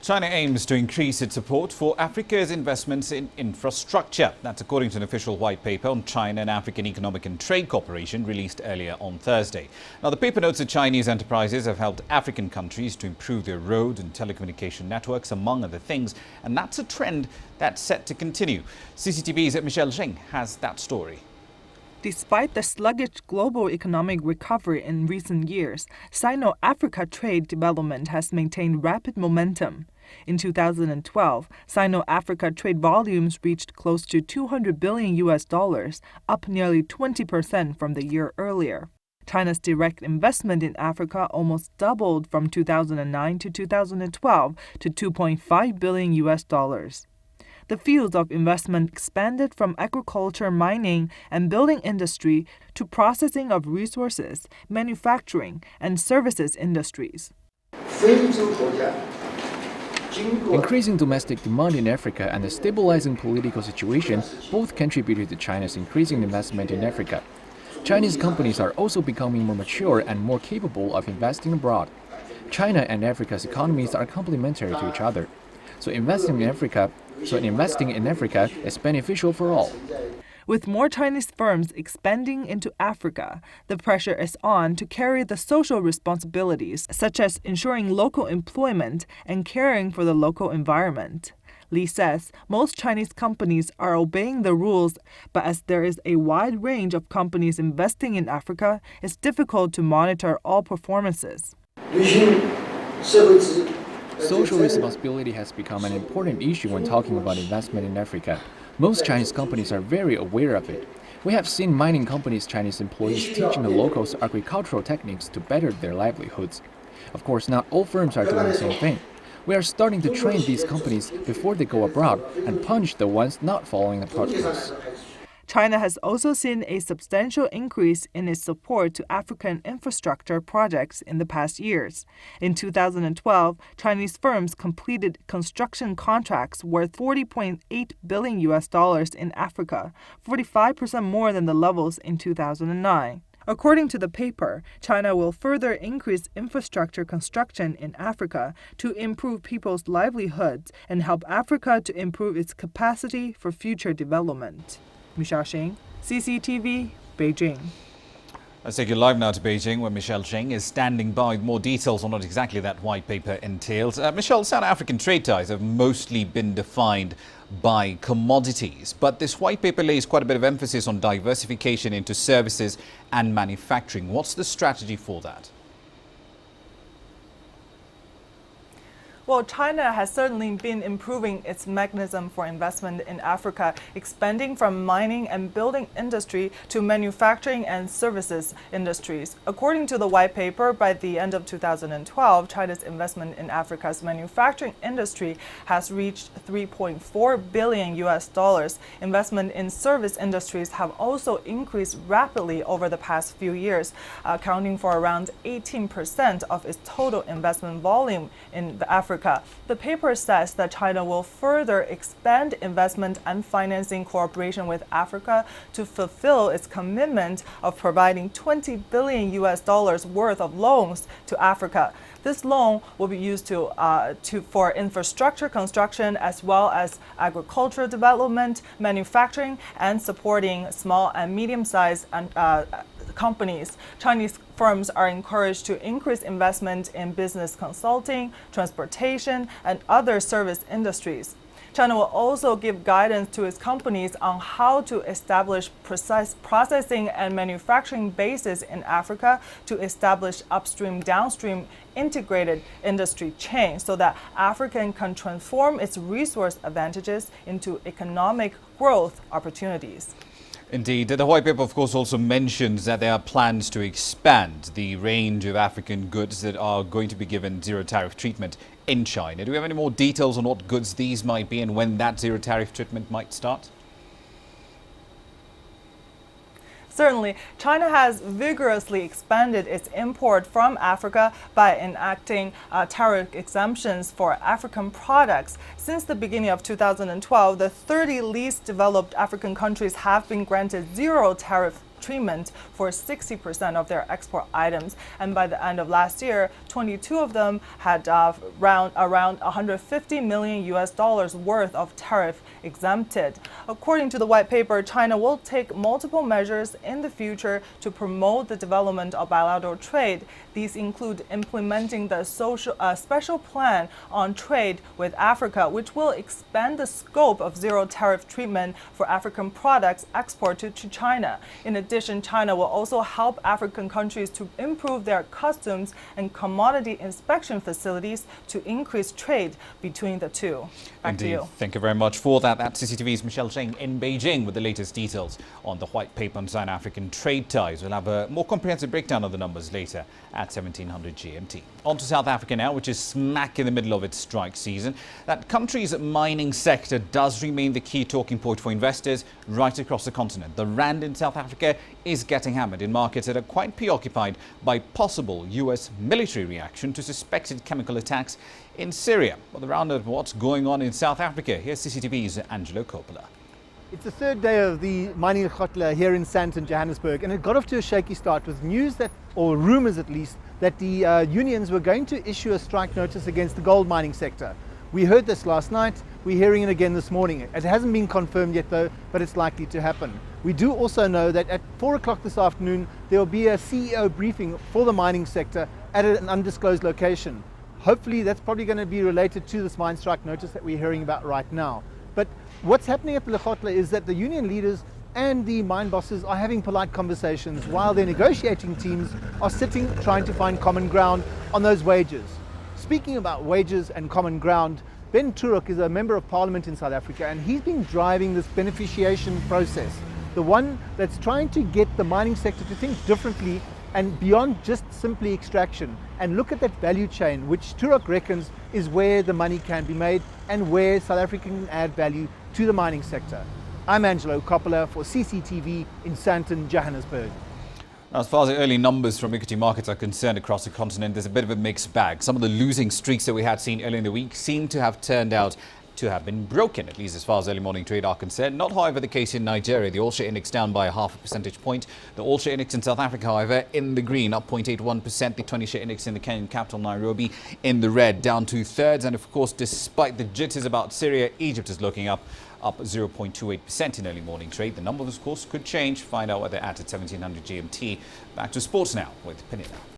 China aims to increase its support for Africa's investments in infrastructure. That's according to an official white paper on China and African Economic and Trade Cooperation released earlier on Thursday. Now, the paper notes that Chinese enterprises have helped African countries to improve their road and telecommunication networks, among other things, and that's a trend that's set to continue. CCTV's Michelle Zheng has that story. Despite the sluggish global economic recovery in recent years, Sino-Africa trade development has maintained rapid momentum. In 2012, Sino-Africa trade volumes reached close to $200 billion, up nearly 20% from the year earlier. China's direct investment in Africa almost doubled from 2009 to 2012 to $2.5 billion. The fields of investment expanded from agriculture, mining, and building industry to processing of resources, manufacturing, and services industries. Increasing domestic demand in Africa and the stabilizing political situation both contributed to China's increasing investment in Africa. Chinese companies are also becoming more mature and more capable of investing abroad. China and Africa's economies are complementary to each other. So investing in Africa is beneficial for all. With more Chinese firms expanding into Africa, the pressure is on to carry the social responsibilities, such as ensuring local employment and caring for the local environment. Li says most Chinese companies are obeying the rules, but as there is a wide range of companies investing in Africa, it's difficult to monitor all performances. Social responsibility has become an important issue when talking about investment in Africa. Most Chinese companies are very aware of it. We have seen mining companies' Chinese employees teaching the locals agricultural techniques to better their livelihoods. Of course, not all firms are doing the same thing. We are starting to train these companies before they go abroad and punish the ones not following the protocols. China has also seen a substantial increase in its support to African infrastructure projects in the past years. In 2012, Chinese firms completed construction contracts worth $40.8 billion in Africa, 45% more than the levels in 2009. According to the paper, China will further increase infrastructure construction in Africa to improve people's livelihoods and help Africa to improve its capacity for future development. Michelle Zheng, CCTV, Beijing. Let's take you live now to Beijing, where Michelle Zheng is standing by with more details on what exactly that white paper entails. Michelle, South African trade ties have mostly been defined by commodities, but this white paper lays quite a bit of emphasis on diversification into services and manufacturing. What's the strategy for that? Well, China has certainly been improving its mechanism for investment in Africa, expanding from mining and building industry to manufacturing and services industries. According to the white paper, by the end of 2012, China's investment in Africa's manufacturing industry has reached $3.4 billion. Investment in service industries have also increased rapidly over the past few years, accounting for around 18% of its total investment volume in Africa. The paper says that China will further expand investment and financing cooperation with Africa to fulfill its commitment of providing $20 billion worth of loans to Africa. This loan will be used for infrastructure construction as well as agricultural development, manufacturing, and supporting small and medium-sized companies. Chinese firms are encouraged to increase investment in business consulting, transportation, and other service industries. China will also give guidance to its companies on how to establish precise processing and manufacturing bases in Africa to establish upstream, downstream integrated industry chains so that Africa can transform its resource advantages into economic growth opportunities. Indeed. The white paper, of course, also mentions that there are plans to expand the range of African goods that are going to be given zero tariff treatment in China. Do we have any more details on what goods these might be and when that zero tariff treatment might start? Certainly, China has vigorously expanded its import from Africa by enacting tariff exemptions for African products. Since the beginning of 2012, the 30 least developed African countries have been granted zero tariff treatment for 60% of their export items. And by the end of last year, 22 of them had around 150 million US dollars worth of tariff exempted. According to the white paper, China will take multiple measures in the future to promote the development of bilateral trade. These include implementing the special plan on trade with Africa, which will expand the scope of zero tariff treatment for African products exported to China. In addition, China will also help African countries to improve their customs and commodity inspection facilities to increase trade between the two. Back to you. Thank you very much for that. That's CCTV's Michelle Cheng in Beijing with the latest details on the white paper on Sino-African trade ties. We'll have a more comprehensive breakdown of the numbers later at 1700 GMT. On to South Africa now, which is smack in the middle of its strike season. That country's mining sector does remain the key talking point for investors right across the continent. The rand in South Africa is getting hammered in markets that are quite preoccupied by possible US military reaction to suspected chemical attacks in Syria. Well, the roundup of what's going on in South Africa, here's CCTV's Angelo Coppola. It's the third day of the mining lekgotla here in Sandton, Johannesburg, and it got off to a shaky start with news that, or rumours at least, that the unions were going to issue a strike notice against the gold mining sector. We heard this last night, we're hearing it again this morning. It hasn't been confirmed yet though, but it's likely to happen. We do also know that at 4 o'clock this afternoon, there will be a CEO briefing for the mining sector at an undisclosed location. Hopefully that's probably going to be related to this mine strike notice that we're hearing about right now. But what's happening at the lekgotla is that the union leaders and the mine bosses are having polite conversations while their negotiating teams are sitting trying to find common ground on those wages. Speaking about wages and common ground, Ben Turek is a member of parliament in South Africa, and he's been driving this beneficiation process, the one that's trying to get the mining sector to think differently and beyond just simply extraction, and look at that value chain, which Turek reckons is where the money can be made and where South Africa can add value to the mining sector. I'm Angelo Coppola for CCTV in Sandton, Johannesburg. Now, as far as the early numbers from equity markets are concerned across the continent, there's a bit of a mixed bag. Some of the losing streaks that we had seen earlier in the week seem to have turned out to have been broken, at least as far as early morning trade are concerned. Not, however, the case in Nigeria. The all-share index down by 0.5 percentage point. The all-share index in South Africa, however, in the green, up 0.81%. The 20-share index in the Kenyan capital, Nairobi, in the red, down 2/3. And of course, despite the jitters about Syria, Egypt is looking up 0.28% in early morning trade. The numbers, of course, could change. Find out where they're at 1700 GMT. Back to sports now with Penina.